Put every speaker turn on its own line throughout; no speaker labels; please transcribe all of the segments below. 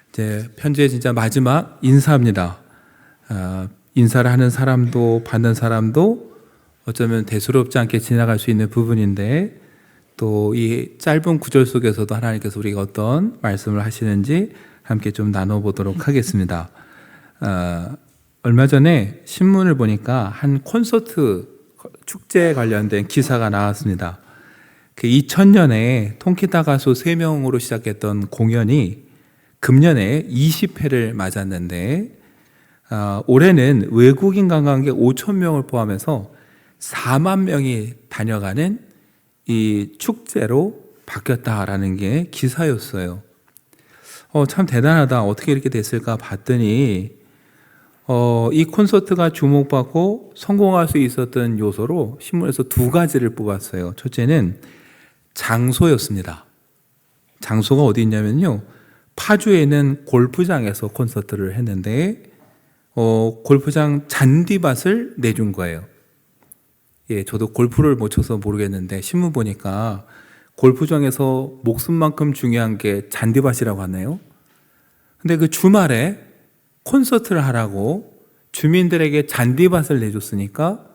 이제 편지의 진짜 마지막 인사입니다. 인사를 하는 사람도 받는 사람도 어쩌면 대수롭지 않게 지나갈 수 있는 부분인데, 또 이 짧은 구절 속에서도 하나님께서 우리가 어떤 말씀을 하시는지 함께 좀 나눠보도록 하겠습니다. 얼마 전에 신문을 보니까 한 콘서트 축제에 관련된 기사가 나왔습니다. 그 2000년에 통기타 가수 3명으로 시작했던 공연이 금년에 20회를 맞았는데, 올해는 외국인 관광객 5,000명을 포함해서 4만 명이 다녀가는 이 축제로 바뀌었다라는 게 기사였어요. 참 대단하다. 어떻게 이렇게 됐을까 봤더니, 이 콘서트가 주목받고 성공할 수 있었던 요소로 신문에서 2가지를 뽑았어요. 첫째는 장소였습니다. 장소가 어디 있냐면요, 파주에 있는 골프장에서 콘서트를 했는데, 골프장 잔디밭을 내준 거예요. 예, 저도 골프를 못 쳐서 모르겠는데 신문 보니까 골프장에서 목숨만큼 중요한 게 잔디밭이라고 하네요. 근데 그 주말에 콘서트를 하라고 주민들에게 잔디밭을 내줬으니까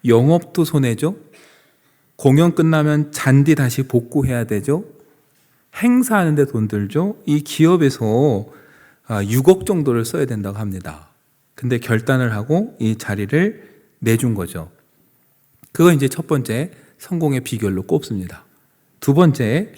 영업도 손해죠. 공연 끝나면 잔디 다시 복구해야 되죠. 행사하는데 돈 들죠. 이 기업에서 6억 정도를 써야 된다고 합니다. 근데 결단을 하고 이 자리를 내준 거죠. 그거 이제 첫 번째 성공의 비결로 꼽습니다. 두 번째,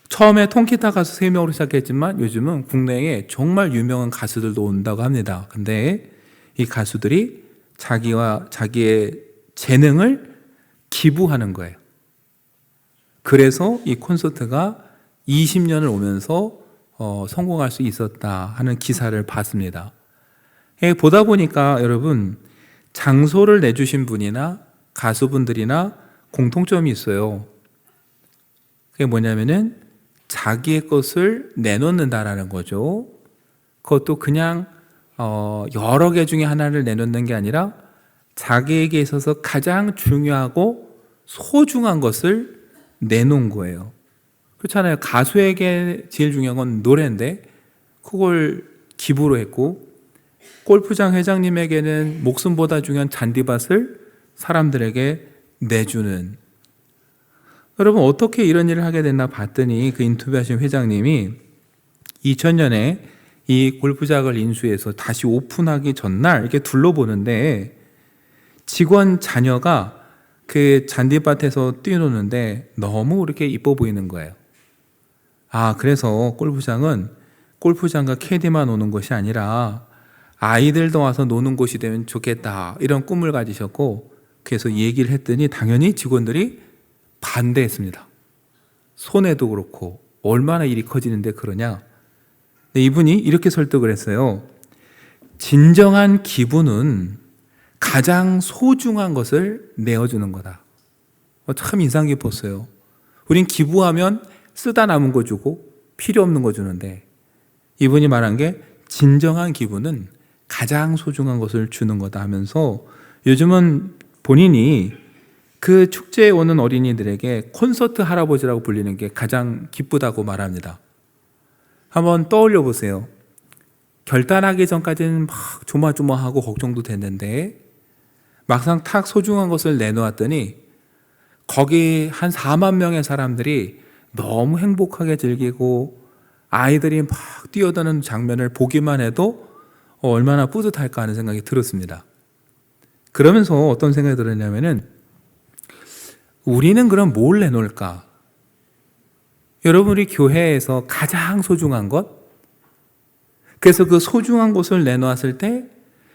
처음에 통기타 가수 3명으로 시작했지만 요즘은 국내에 정말 유명한 가수들도 온다고 합니다. 근데 이 가수들이 자기의 재능을 기부하는 거예요. 그래서 이 콘서트가 20년을 오면서 성공할 수 있었다 하는 기사를 봤습니다. 보다 보니까 여러분, 장소를 내주신 분이나 가수분들이나 공통점이 있어요. 그게 뭐냐면은 자기의 것을 내놓는다라는 거죠. 그것도 그냥 여러 개 중에 하나를 내놓는 게 아니라 자기에게 있어서 가장 중요하고 소중한 것을 내놓은 거예요. 그렇잖아요. 가수에게 제일 중요한 건 노래인데 그걸 기부로 했고, 골프장 회장님에게는 목숨보다 중요한 잔디밭을 사람들에게 내주는. 여러분, 어떻게 이런 일을 하게 됐나 봤더니 그 인터뷰하신 회장님이 2000년에 이 골프장을 인수해서 다시 오픈하기 전날 이렇게 둘러보는데 직원 자녀가 그 잔디밭에서 뛰노는데 너무 이렇게 이뻐 보이는 거예요. 그래서 골프장은 골프장과 캐디만 오는 것이 아니라 아이들도 와서 노는 곳이 되면 좋겠다, 이런 꿈을 가지셨고, 그래서 얘기를 했더니 당연히 직원들이 반대했습니다. 손해도 그렇고 얼마나 일이 커지는데 그러냐. 근데 이분이 이렇게 설득을 했어요. 진정한 기부는 가장 소중한 것을 내어주는 거다. 참 인상 깊었어요. 우린 기부하면 쓰다 남은 거 주고 필요 없는 거 주는데, 이분이 말한 게 진정한 기부는 가장 소중한 것을 주는 거다 하면서, 요즘은 본인이 그 축제에 오는 어린이들에게 콘서트 할아버지라고 불리는 게 가장 기쁘다고 말합니다. 한번 떠올려 보세요. 결단하기 전까지는 막 조마조마하고 걱정도 됐는데 막상 탁 소중한 것을 내놓았더니 거기 한 4만 명의 사람들이 너무 행복하게 즐기고 아이들이 막 뛰어드는 장면을 보기만 해도 얼마나 뿌듯할까 하는 생각이 들었습니다. 그러면서 어떤 생각이 들었냐면은, 우리는 그럼 뭘 내놓을까? 여러분이 교회에서 가장 소중한 것, 그래서 그 소중한 것을 내놓았을 때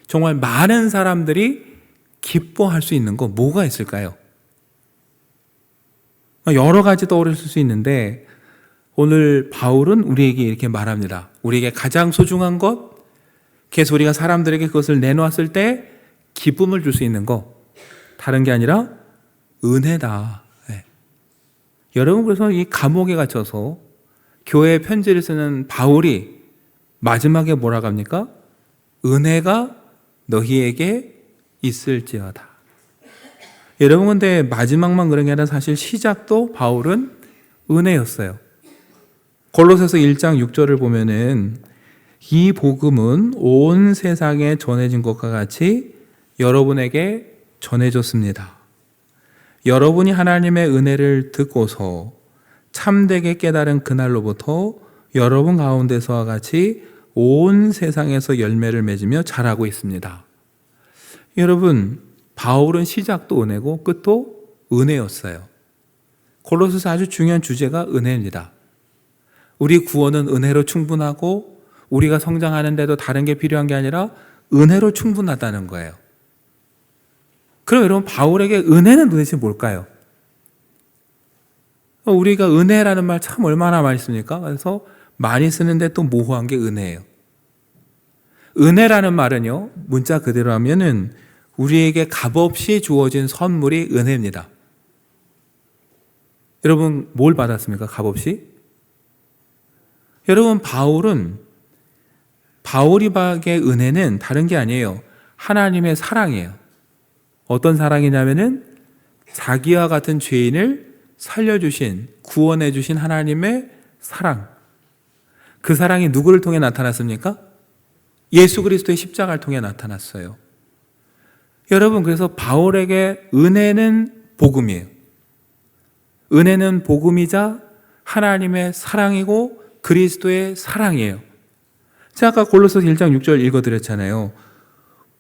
정말 많은 사람들이 기뻐할 수 있는 거 뭐가 있을까요? 여러 가지 떠오를 수 있는데 오늘 바울은 우리에게 이렇게 말합니다. 우리에게 가장 소중한 것, 그래서 우리가 사람들에게 그것을 내놓았을 때 기쁨을 줄 수 있는 거, 다른 게 아니라 은혜다. 네. 여러분, 그래서 이 감옥에 갇혀서 교회에 편지를 쓰는 바울이 마지막에 뭐라고 합니까? 은혜가 너희에게 있을지어다. 여러분, 근데 마지막만 그런 게 아니라 사실 시작도 바울은 은혜였어요. 골로새서 1장 6절을 보면은 이 복음은 온 세상에 전해진 것과 같이 여러분에게 전해졌습니다. 여러분이 하나님의 은혜를 듣고서 참되게 깨달은 그날로부터 여러분 가운데서와 같이 온 세상에서 열매를 맺으며 자라고 있습니다. 여러분, 바울은 시작도 은혜고 끝도 은혜였어요. 골로새서 아주 중요한 주제가 은혜입니다. 우리 구원은 은혜로 충분하고 우리가 성장하는데도 다른 게 필요한 게 아니라 은혜로 충분하다는 거예요. 그럼 여러분, 바울에게 은혜는 도대체 뭘까요? 우리가 은혜라는 말 참 얼마나 많이 씁니까? 그래서 많이 쓰는데 또 모호한 게 은혜예요. 은혜라는 말은요, 문자 그대로 하면은 우리에게 값없이 주어진 선물이 은혜입니다. 여러분, 뭘 받았습니까? 값없이? 여러분, 바울이 받은 은혜는 다른 게 아니에요. 하나님의 사랑이에요. 어떤 사랑이냐면은 자기와 같은 죄인을 살려주신, 구원해주신 하나님의 사랑. 그 사랑이 누구를 통해 나타났습니까? 예수 그리스도의 십자가를 통해 나타났어요. 여러분, 그래서 바울에게 은혜는 복음이에요. 은혜는 복음이자 하나님의 사랑이고 그리스도의 사랑이에요. 제가 아까 골로새서 1장 6절 읽어드렸잖아요.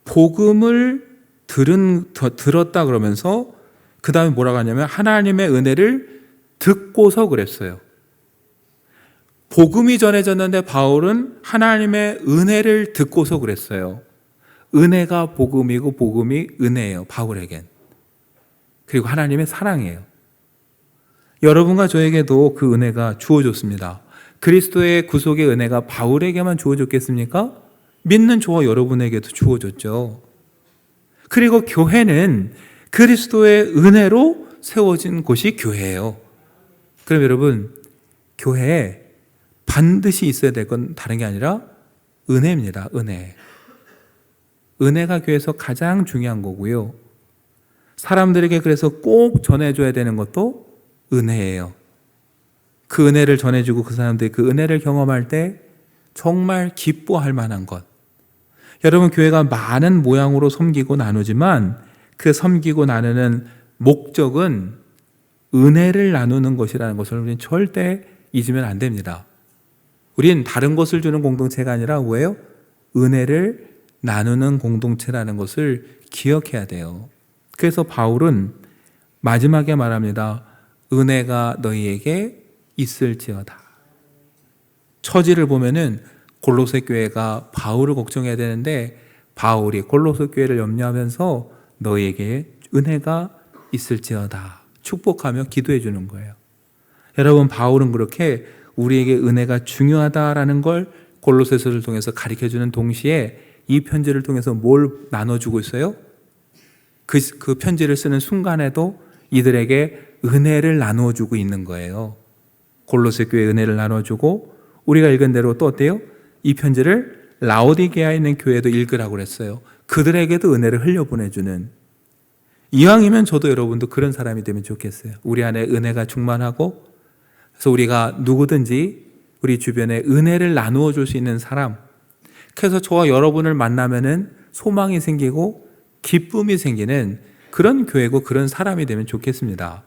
복음을 들었다 그러면서 그 다음에 뭐라고 하냐면 하나님의 은혜를 듣고서 그랬어요. 복음이 전해졌는데 바울은 하나님의 은혜를 듣고서 그랬어요. 은혜가 복음이고 복음이 은혜예요, 바울에겐. 그리고 하나님의 사랑이에요. 여러분과 저에게도 그 은혜가 주어졌습니다. 그리스도의 구속의 은혜가 바울에게만 주어졌겠습니까? 믿는 저와 여러분에게도 주어졌죠. 그리고 교회는 그리스도의 은혜로 세워진 곳이 교회예요. 그럼 여러분, 교회에 반드시 있어야 될 건 다른 게 아니라 은혜입니다. 은혜. 은혜가 교회에서 가장 중요한 거고요. 사람들에게 그래서 꼭 전해줘야 되는 것도 은혜예요. 그 은혜를 전해주고 그 사람들이 그 은혜를 경험할 때 정말 기뻐할 만한 것. 여러분, 교회가 많은 모양으로 섬기고 나누지만 그 섬기고 나누는 목적은 은혜를 나누는 것이라는 것을 우리는 절대 잊으면 안 됩니다. 우린 다른 것을 주는 공동체가 아니라 뭐예요? 은혜를 나누는 공동체라는 것을 기억해야 돼요. 그래서 바울은 마지막에 말합니다. 은혜가 너희에게 있을지어다. 처지를 보면은 골로새 교회가 바울을 걱정해야 되는데 바울이 골로새 교회를 염려하면서 너희에게 은혜가 있을지어다 축복하며 기도해 주는 거예요. 여러분, 바울은 그렇게 우리에게 은혜가 중요하다라는 걸 골로새서를 통해서 가르쳐주는 동시에 이 편지를 통해서 뭘 나눠주고 있어요? 그 편지를 쓰는 순간에도 이들에게 은혜를 나누어주고 있는 거예요. 골로새 교회에 은혜를 나눠주고 우리가 읽은 대로 또 어때요? 이 편지를 라오디게아에 있는 교회도 읽으라고 그랬어요. 그들에게도 은혜를 흘려보내주는. 이왕이면 저도 여러분도 그런 사람이 되면 좋겠어요. 우리 안에 은혜가 충만하고 그래서 우리가 누구든지 우리 주변에 은혜를 나누어 줄 수 있는 사람. 그래서 저와 여러분을 만나면은 소망이 생기고 기쁨이 생기는 그런 교회고 그런 사람이 되면 좋겠습니다.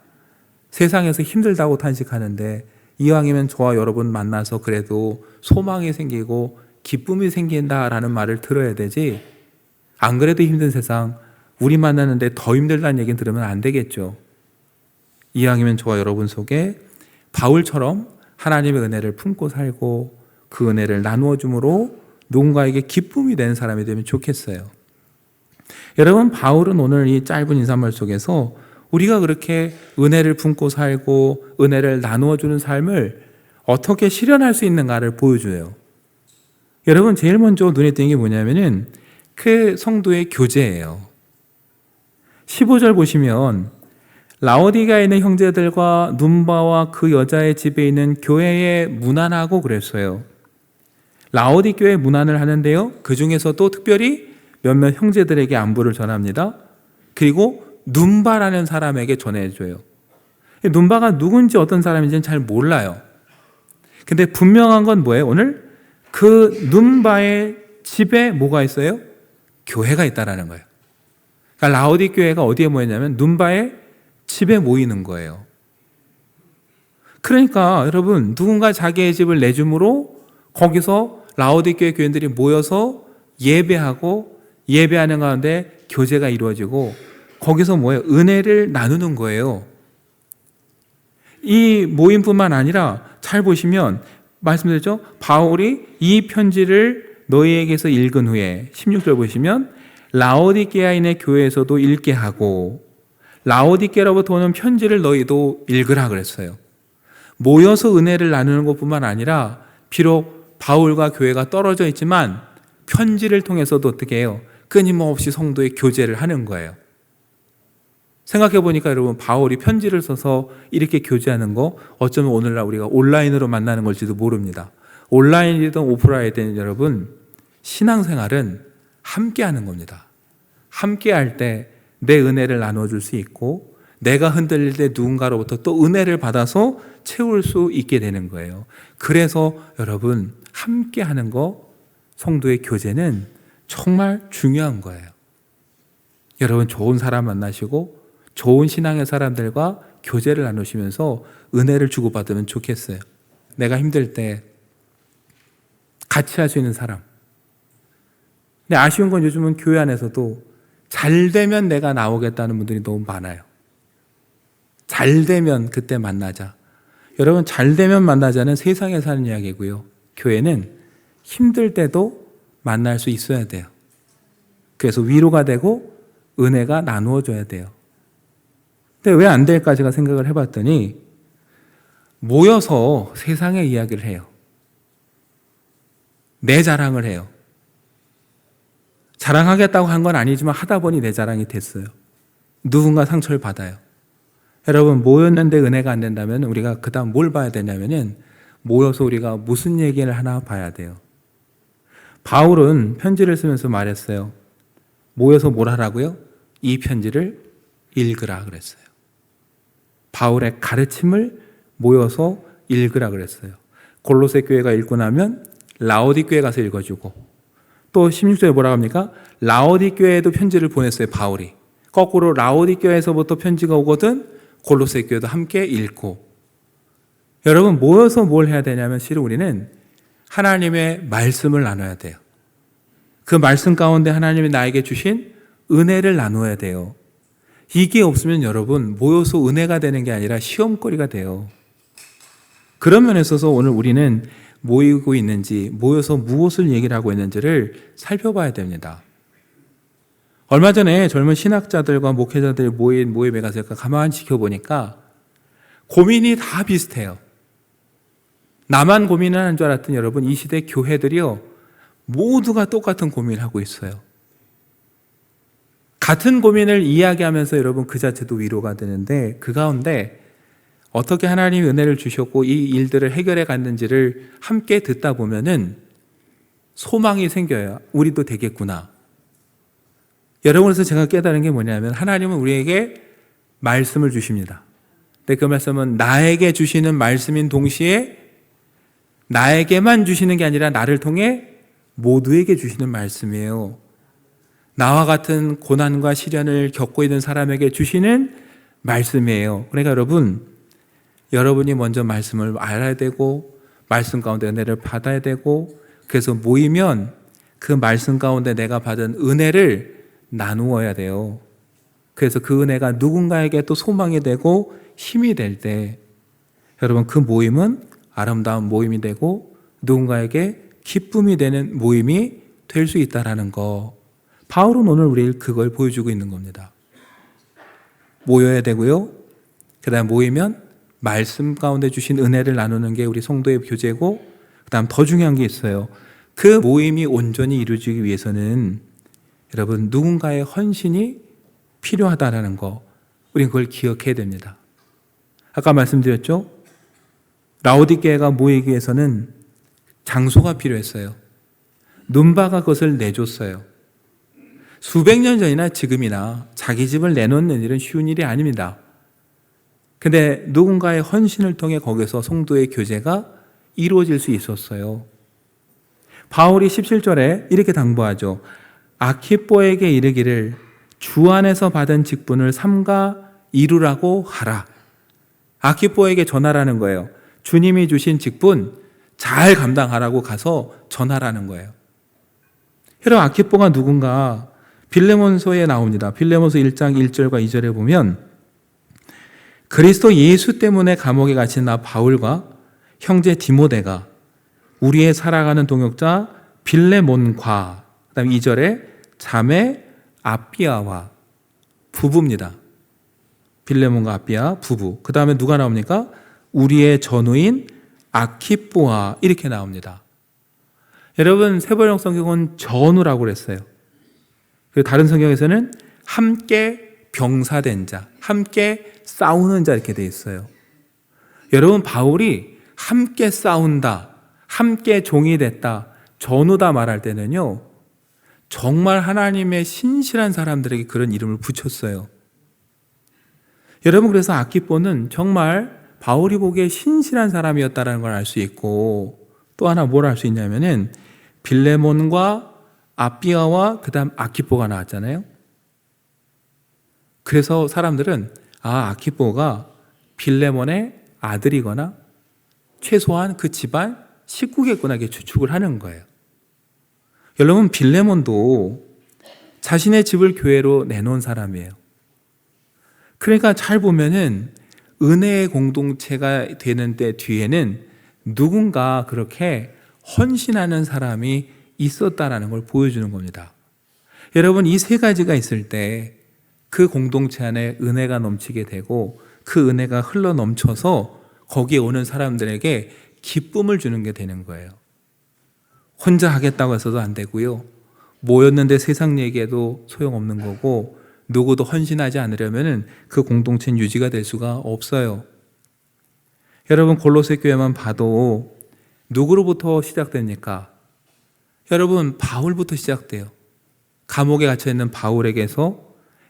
세상에서 힘들다고 탄식하는데 이왕이면 저와 여러분 만나서 그래도 소망이 생기고 기쁨이 생긴다라는 말을 들어야 되지, 안 그래도 힘든 세상 우리 만나는데 더 힘들다는 얘기는 들으면 안 되겠죠. 이왕이면 저와 여러분 속에 바울처럼 하나님의 은혜를 품고 살고 그 은혜를 나누어 줌으로 누군가에게 기쁨이 되는 사람이 되면 좋겠어요. 여러분, 바울은 오늘 이 짧은 인사말 속에서 우리가 그렇게 은혜를 품고 살고 은혜를 나누어 주는 삶을 어떻게 실현할 수 있는가를 보여줘요. 여러분, 제일 먼저 눈에 띄는 게 뭐냐면은 그 성도의 교제예요. 15절 보시면 라오디게아에 있는 형제들과 눈바와 그 여자의 집에 있는 교회에 문안하고 그랬어요. 라오디게아에 문안을 하는데요, 그 중에서도 특별히 몇몇 형제들에게 안부를 전합니다. 그리고 눈바라는 사람에게 전해줘요. 눈바가 누군지 어떤 사람인지는 잘 몰라요. 근데 분명한 건 뭐예요? 오늘 그 눈바의 집에 뭐가 있어요? 교회가 있다라는 거예요. 그러니까 라오디 교회가 어디에 모였냐면 눈바의 집에 모이는 거예요. 그러니까 여러분, 누군가 자기의 집을 내줌으로 거기서 라오디 교회 교인들이 모여서 예배하고 예배하는 가운데 교제가 이루어지고 거기서 뭐예요? 은혜를 나누는 거예요. 이 모임뿐만 아니라 잘 보시면 말씀드렸죠? 바울이 이 편지를 너희에게서 읽은 후에 16절 보시면 라오디게아인의 교회에서도 읽게 하고 라오디게아로부터 오는 편지를 너희도 읽으라 그랬어요. 모여서 은혜를 나누는 것뿐만 아니라 비록 바울과 교회가 떨어져 있지만 편지를 통해서도 어떻게 해요? 끊임없이 성도의 교제를 하는 거예요. 생각해 보니까 여러분, 바울이 편지를 써서 이렇게 교제하는 거 어쩌면 오늘날 우리가 온라인으로 만나는 걸지도 모릅니다. 온라인이든 오프라인이든 여러분, 신앙생활은 함께 하는 겁니다. 함께 할 때 내 은혜를 나눠줄 수 있고 내가 흔들릴 때 누군가로부터 또 은혜를 받아서 채울 수 있게 되는 거예요. 그래서 여러분, 함께 하는 거, 성도의 교제는 정말 중요한 거예요. 여러분, 좋은 사람 만나시고 좋은 신앙의 사람들과 교제를 나누시면서 은혜를 주고받으면 좋겠어요. 내가 힘들 때 같이 할 수 있는 사람. 근데 아쉬운 건 요즘은 교회 안에서도 잘 되면 내가 나오겠다는 분들이 너무 많아요. 잘 되면 그때 만나자. 여러분, 잘 되면 만나자는 세상에 사는 이야기고요. 교회는 힘들 때도 만날 수 있어야 돼요. 그래서 위로가 되고 은혜가 나누어져야 돼요. 근데 왜 안 될까 제가 생각을 해봤더니 모여서 세상의 이야기를 해요. 내 자랑을 해요. 자랑하겠다고 한 건 아니지만 하다 보니 내 자랑이 됐어요. 누군가 상처를 받아요. 여러분, 모였는데 은혜가 안 된다면 우리가 그 다음 뭘 봐야 되냐면은 모여서 우리가 무슨 얘기를 하나 봐야 돼요. 바울은 편지를 쓰면서 말했어요. 모여서 뭘 하라고요? 이 편지를 읽으라 그랬어요. 바울의 가르침을 모여서 읽으라 그랬어요. 골로새 교회가 읽고 나면 라오디 교회 가서 읽어주고 또 16절에 뭐라고 합니까? 라오디 교회에도 편지를 보냈어요, 바울이. 거꾸로 라오디 교회에서부터 편지가 오거든 골로새 교회도 함께 읽고. 여러분, 모여서 뭘 해야 되냐면 실은 우리는 하나님의 말씀을 나눠야 돼요. 그 말씀 가운데 하나님이 나에게 주신 은혜를 나눠야 돼요. 이게 없으면 여러분, 모여서 은혜가 되는 게 아니라 시험거리가 돼요. 그런 면에 있어서 오늘 우리는 모이고 있는지, 모여서 무엇을 얘기를 하고 있는지를 살펴봐야 됩니다. 얼마 전에 젊은 신학자들과 목회자들이 모인 모임에 가서 가만히 지켜보니까 고민이 다 비슷해요. 나만 고민을 하는 줄 알았더니 여러분, 이 시대 교회들이요, 모두가 똑같은 고민을 하고 있어요. 같은 고민을 이야기하면서 여러분 그 자체도 위로가 되는데 그 가운데 어떻게 하나님이 은혜를 주셨고 이 일들을 해결해 갔는지를 함께 듣다 보면은 소망이 생겨요. 우리도 되겠구나. 여러분에서 제가 깨달은 게 뭐냐면 하나님은 우리에게 말씀을 주십니다. 근데 그 말씀은 나에게 주시는 말씀인 동시에 나에게만 주시는 게 아니라 나를 통해 모두에게 주시는 말씀이에요. 나와 같은 고난과 시련을 겪고 있는 사람에게 주시는 말씀이에요. 그러니까 여러분이 먼저 말씀을 알아야 되고 말씀 가운데 은혜를 받아야 되고 그래서 모이면 그 말씀 가운데 내가 받은 은혜를 나누어야 돼요. 그래서 그 은혜가 누군가에게 또 소망이 되고 힘이 될 때 여러분 그 모임은 아름다운 모임이 되고 누군가에게 기쁨이 되는 모임이 될 수 있다는 거. 바울은 오늘 우리 그걸 보여주고 있는 겁니다. 모여야 되고요. 그 다음 모이면 말씀 가운데 주신 은혜를 나누는 게 우리 성도의 교제고 그 다음 더 중요한 게 있어요. 그 모임이 온전히 이루어지기 위해서는 여러분 누군가의 헌신이 필요하다는 거 우리는 그걸 기억해야 됩니다. 아까 말씀드렸죠? 라오디게아가 모이기 위해서는 장소가 필요했어요. 눈바가 그것을 내줬어요. 수백 년 전이나 지금이나 자기 집을 내놓는 일은 쉬운 일이 아닙니다. 근데 누군가의 헌신을 통해 거기서 성도의 교제가 이루어질 수 있었어요. 바울이 17절에 이렇게 당부하죠. 아키뽀에게 이르기를 주 안에서 받은 직분을 삼가 이루라고 하라. 아키뽀에게 전하라는 거예요. 주님이 주신 직분 잘 감당하라고 가서 전하라는 거예요. 여러분, 아키뽀가 누군가? 빌레몬서에 나옵니다. 빌레몬서 1장 1절과 2절에 보면 그리스도 예수 때문에 감옥에 갇힌 나 바울과 형제 디모데가 우리의 살아가는 동역자 빌레몬과 그다음 2절에 자매 아비아와 부부입니다. 빌레몬과 아비아 부부. 그 다음에 누가 나옵니까? 우리의 전우인 아키뽀아 이렇게 나옵니다. 여러분, 세번역 성경은 전우라고 그랬어요. 그리고 다른 성경에서는 함께 병사된 자, 함께 싸우는 자 이렇게 돼 있어요. 여러분, 바울이 함께 싸운다, 함께 종이 됐다, 전우다 말할 때는요, 정말 하나님의 신실한 사람들에게 그런 이름을 붙였어요. 여러분, 그래서 아키뽀는 정말 바울이 보기에 신실한 사람이었다는 걸 알 수 있고, 또 하나 뭘 알 수 있냐면은 빌레몬과 아비아와 그 다음 아키뽀가 나왔잖아요. 그래서 사람들은 아키뽀가 빌레몬의 아들이거나 최소한 그 집안 식구겠구나 이렇게 추측을 하는 거예요. 여러분, 빌레몬도 자신의 집을 교회로 내놓은 사람이에요. 그러니까 잘 보면은 은혜의 공동체가 되는 때 뒤에는 누군가 그렇게 헌신하는 사람이 있었다라는 걸 보여주는 겁니다. 여러분, 이 세 가지가 있을 때 그 공동체 안에 은혜가 넘치게 되고 그 은혜가 흘러 넘쳐서 거기에 오는 사람들에게 기쁨을 주는 게 되는 거예요. 혼자 하겠다고 해서도 안 되고요. 모였는데 세상 얘기해도 소용없는 거고 누구도 헌신하지 않으려면 그 공동체는 유지가 될 수가 없어요. 여러분, 골로새 교회만 봐도 누구로부터 시작됩니까? 여러분, 바울부터 시작돼요. 감옥에 갇혀있는 바울에게서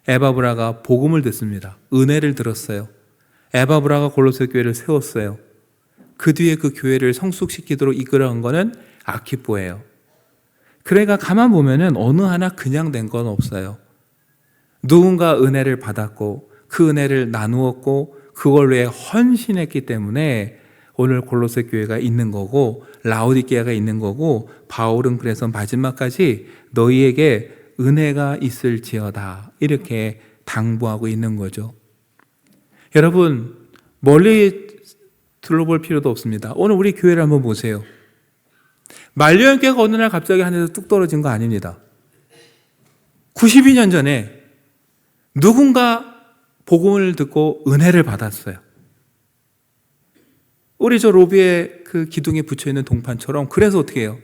에바브라가 복음을 듣습니다. 은혜를 들었어요. 에바브라가 골로새 교회를 세웠어요. 그 뒤에 그 교회를 성숙시키도록 이끌어간 거는 아키뽀예요. 그러니까 가만 보면은 어느 하나 그냥 된 건 없어요. 누군가 은혜를 받았고 그 은혜를 나누었고 그걸 위해 헌신했기 때문에 오늘 골로새 교회가 있는 거고 라오디게아가 있는 거고 바울은 그래서 마지막까지 너희에게 은혜가 있을지어다 이렇게 당부하고 있는 거죠. 여러분, 멀리 둘러볼 필요도 없습니다. 오늘 우리 교회를 한번 보세요. 말년교회가 어느 날 갑자기 하늘에서 뚝 떨어진 거 아닙니다. 92년 전에 누군가 복음을 듣고 은혜를 받았어요. 우리 저 로비에 그 기둥에 붙여있는 동판처럼. 그래서 어떻게 해요?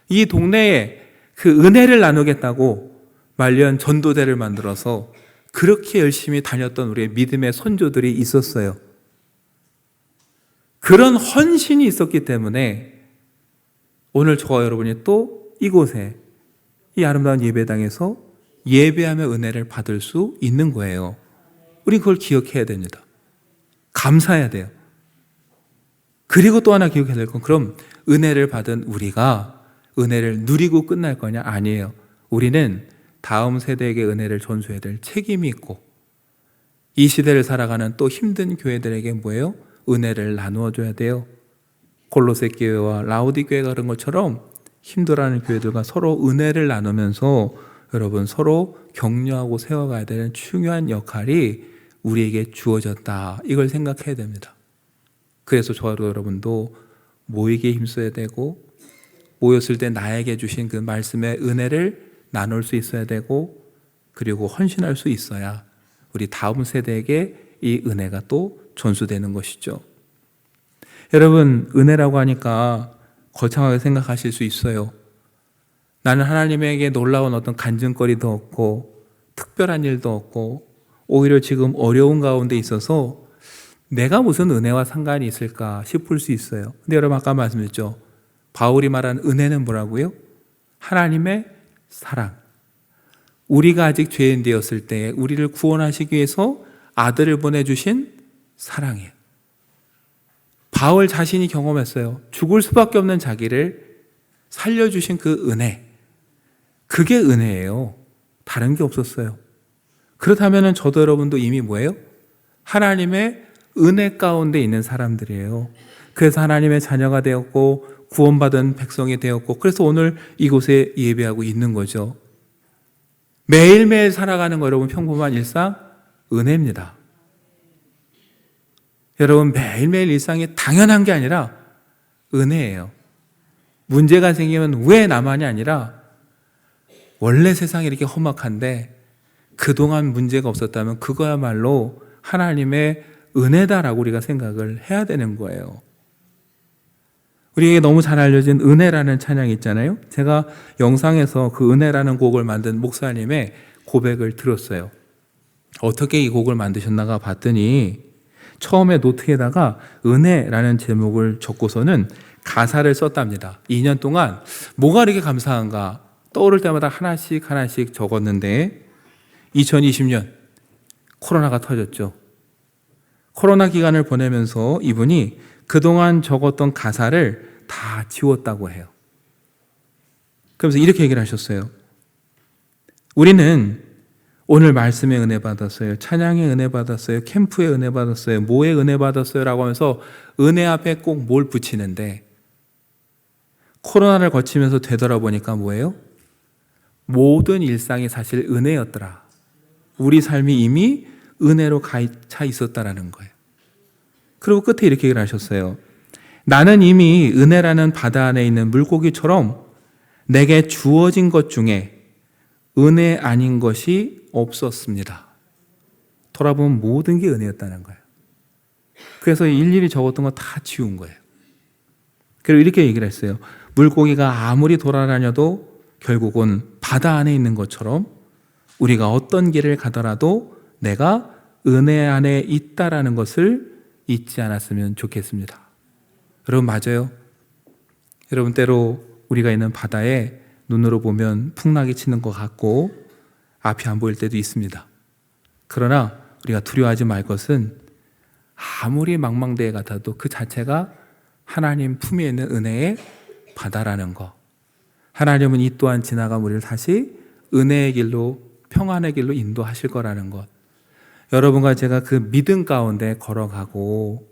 이 동네에 그 은혜를 나누겠다고 말년 전도대를 만들어서 그렇게 열심히 다녔던 우리의 믿음의 선조들이 있었어요. 그런 헌신이 있었기 때문에 오늘 저와 여러분이 또 이곳에 이 아름다운 예배당에서 예배하며 은혜를 받을 수 있는 거예요. 우리 그걸 기억해야 됩니다. 감사해야 돼요. 그리고 또 하나 기억해야 될 건, 그럼 은혜를 받은 우리가 은혜를 누리고 끝날 거냐? 아니에요. 우리는 다음 세대에게 은혜를 전수해야 될 책임이 있고 이 시대를 살아가는 또 힘든 교회들에게 뭐예요? 은혜를 나누어 줘야 돼요. 골로새 교회와 라오디 교회가 그런 것처럼 힘들어하는 교회들과 서로 은혜를 나누면서 여러분 서로 격려하고 세워가야 되는 중요한 역할이 우리에게 주어졌다. 이걸 생각해야 됩니다. 그래서 저와 여러분도 모이기에 힘써야 되고 모였을 때 나에게 주신 그 말씀의 은혜를 나눌 수 있어야 되고 그리고 헌신할 수 있어야 우리 다음 세대에게 이 은혜가 또 전수되는 것이죠. 여러분, 은혜라고 하니까 거창하게 생각하실 수 있어요. 나는 하나님에게 놀라운 어떤 간증거리도 없고 특별한 일도 없고 오히려 지금 어려운 가운데 있어서 내가 무슨 은혜와 상관이 있을까 싶을 수 있어요. 근데 여러분, 아까 말씀드렸죠. 바울이 말한 은혜는 뭐라고요? 하나님의 사랑. 우리가 아직 죄인 되었을 때 우리를 구원하시기 위해서 아들을 보내주신 사랑이에요. 바울 자신이 경험했어요. 죽을 수밖에 없는 자기를 살려주신 그 은혜. 그게 은혜예요. 다른 게 없었어요. 그렇다면 저도 여러분도 이미 뭐예요? 하나님의 은혜 가운데 있는 사람들이에요. 그래서 하나님의 자녀가 되었고 구원받은 백성이 되었고 그래서 오늘 이곳에 예배하고 있는 거죠. 매일매일 살아가는 거 여러분 평범한 일상 은혜입니다. 여러분 매일매일 일상이 당연한 게 아니라 은혜예요. 문제가 생기면 왜 나만이 아니라 원래 세상이 이렇게 험악한데 그동안 문제가 없었다면 그거야말로 하나님의 은혜다라고 우리가 생각을 해야 되는 거예요. 우리에게 너무 잘 알려진 은혜라는 찬양이 있잖아요. 제가 영상에서 그 은혜라는 곡을 만든 목사님의 고백을 들었어요. 어떻게 이 곡을 만드셨나가 봤더니 처음에 노트에다가 은혜라는 제목을 적고서는 가사를 썼답니다. 2년 동안 뭐가 이렇게 감사한가 떠오를 때마다 하나씩 적었는데 2020년 코로나가 터졌죠. 코로나 기간을 보내면서 이분이 그동안 적었던 가사를 다 지웠다고 해요. 그러면서 이렇게 얘기를 하셨어요. 우리는 오늘 말씀에 은혜 받았어요. 찬양에 은혜 받았어요. 캠프에 은혜 받았어요. 뭐에 은혜 받았어요. 라고 하면서 은혜 앞에 꼭 뭘 붙이는데 코로나를 거치면서 되돌아보니까 뭐예요? 모든 일상이 사실 은혜였더라. 우리 삶이 이미 은혜로 차 있었다라는 거예요. 그리고 끝에 이렇게 얘기를 하셨어요. 나는 이미 은혜라는 바다 안에 있는 물고기처럼 내게 주어진 것 중에 은혜 아닌 것이 없었습니다. 돌아보면 모든 게 은혜였다는 거예요. 그래서 일일이 적었던 거 다 지운 거예요. 그리고 이렇게 얘기를 했어요. 물고기가 아무리 돌아다녀도 결국은 바다 안에 있는 것처럼 우리가 어떤 길을 가더라도 내가 은혜 안에 있다라는 것을 잊지 않았으면 좋겠습니다. 여러분 맞아요. 여러분 때로 우리가 있는 바다에 눈으로 보면 풍랑이 치는 것 같고 앞이 안 보일 때도 있습니다. 그러나 우리가 두려워하지 말 것은 아무리 망망대해 같아도 그 자체가 하나님 품에 있는 은혜의 바다라는 거. 하나님은 이 또한 지나간 우리를 다시 은혜의 길로 평안의 길로 인도하실 거라는 것. 여러분과 제가 그 믿음 가운데 걸어가고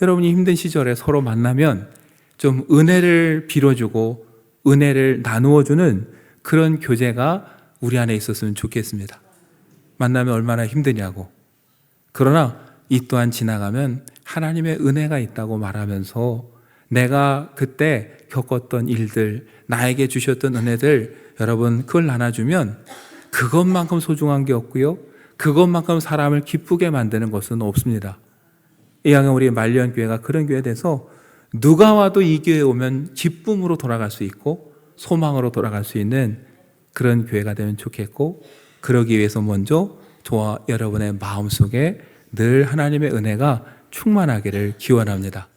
여러분이 힘든 시절에 서로 만나면 좀 은혜를 빌어주고 은혜를 나누어주는 그런 교제가 우리 안에 있었으면 좋겠습니다. 만나면 얼마나 힘드냐고. 그러나 이 또한 지나가면 하나님의 은혜가 있다고 말하면서 내가 그때 겪었던 일들, 나에게 주셨던 은혜들 여러분 그걸 나눠주면 그것만큼 소중한 게 없고요. 그것만큼 사람을 기쁘게 만드는 것은 없습니다. 이왕에 우리 말년교회가 그런 교회 돼서 누가 와도 이 교회에 오면 기쁨으로 돌아갈 수 있고 소망으로 돌아갈 수 있는 그런 교회가 되면 좋겠고 그러기 위해서 먼저 저와 여러분의 마음속에 늘 하나님의 은혜가 충만하기를 기원합니다.